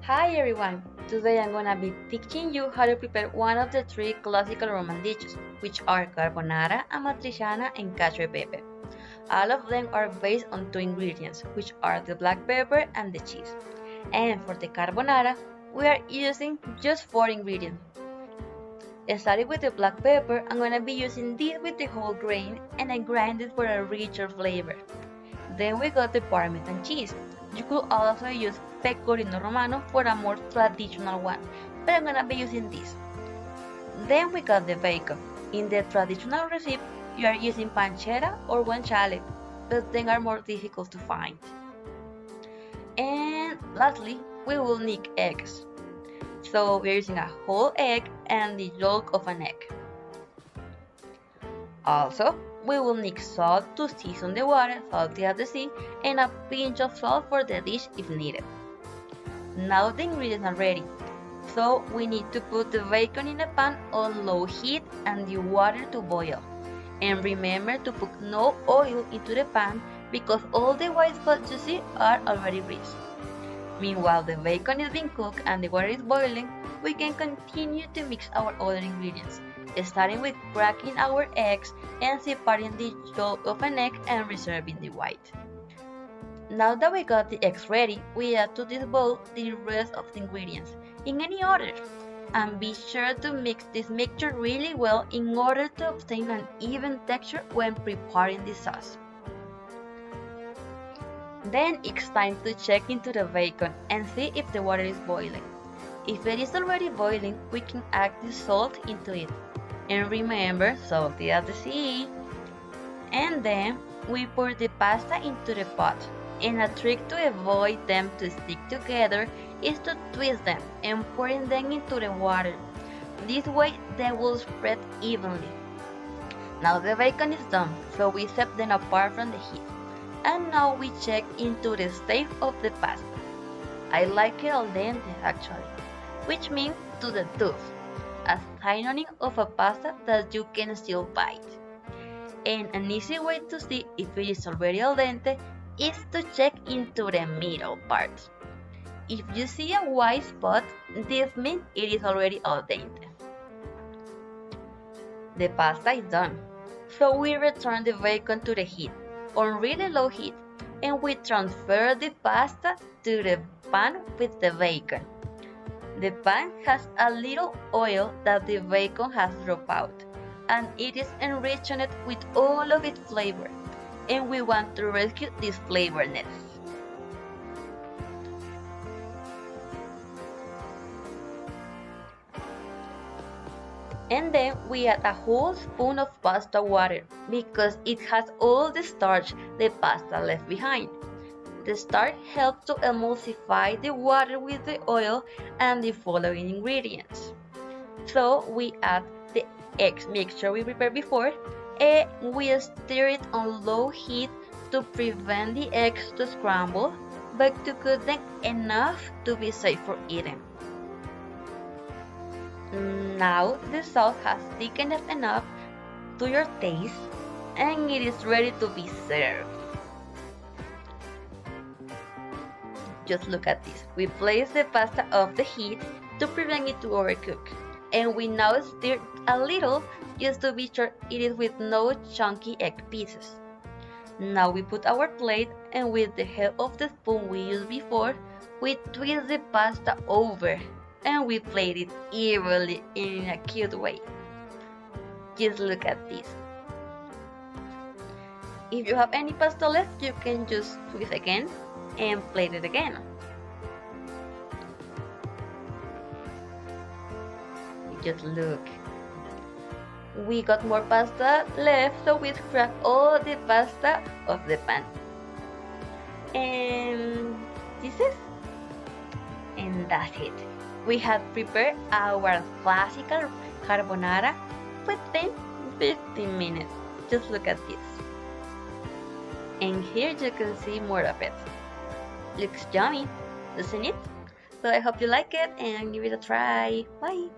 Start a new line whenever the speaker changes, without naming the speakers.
Hi everyone! Today I'm gonna be teaching you how to prepare one of the three classical Roman dishes, which are carbonara, amatriciana, and cacio e pepe. All of them are based on two ingredients, which are the black pepper and the cheese. And for the carbonara, we are using just four ingredients. Starting with the black pepper, I'm gonna be using this with the whole grain and I grind it for a richer flavor. Then we got the Parmesan cheese. You could also use pecorino romano for a more traditional one, but I'm gonna be using this. Then we got the bacon. In the traditional recipe, you are using pancetta or guanciale, but they are more difficult to find. And lastly, we will need eggs. So we're using a whole egg and the yolk of an egg. Also, we will need salt to season the water, salty as the sea, and a pinch of salt for the dish if needed. Now the ingredients are ready. So we need to put the bacon in a pan on low heat and the water to boil. And remember to put no oil into the pan because all the white spots you see are already greased. Meanwhile the bacon is being cooked and the water is boiling, we can continue to mix our other ingredients, starting with cracking our eggs and separating the yolk of an egg and reserving the white. Now that we got the eggs ready, we add to this bowl the rest of the ingredients, in any order. And be sure to mix this mixture really well in order to obtain an even texture when preparing the sauce. Then it's time to check into the bacon and see if the water is boiling. If it is already boiling, we can add the salt into it. And remember, salty as the sea. And then we pour the pasta into the pot. And a trick to avoid them to stick together is to twist them and pouring them into the water. This way they will spread evenly. Now the bacon is done, so we set them apart from the heat. And now we check into the state of the pasta. I like it al dente actually, which means to the tooth, a synonym of a pasta that you can still bite. And an easy way to see if it is already al dente is to check into the middle part. If you see a white spot, this means it is already al dente. The pasta is done, so we return the bacon to the heat, on really low heat, and we transfer the pasta to the pan with the bacon. The pan has a little oil that the bacon has dropped out, and it is enriching it with all of its flavor, and we want to rescue this flavorness. And then we add a whole spoon of pasta water because it has all the starch the pasta left behind. The starch helps to emulsify the water with the oil and the following ingredients. So we add the eggs mixture we prepared before and we stir it on low heat to prevent the eggs to scramble but to cook them enough to be safe for eating. Now the sauce has thickened enough to your taste and it is ready to be served. Just look at this. We place the pasta off the heat to prevent it to overcook. And we now stir a little just to be sure it is with no chunky egg pieces. Now we put our plate and with the help of the spoon we used before, we twist the pasta over and we plate it evenly in a cute way. Just look at this. If you have any pasta left, you can just twist again and plate it again. Just look. We got more pasta left, so we scrap all the pasta off the pan. And this is, and that's it. We have prepared our classical carbonara within 15 minutes. Just look at this. And here you can see more of it. Looks yummy, doesn't it? So I hope you like it and give it a try. Bye!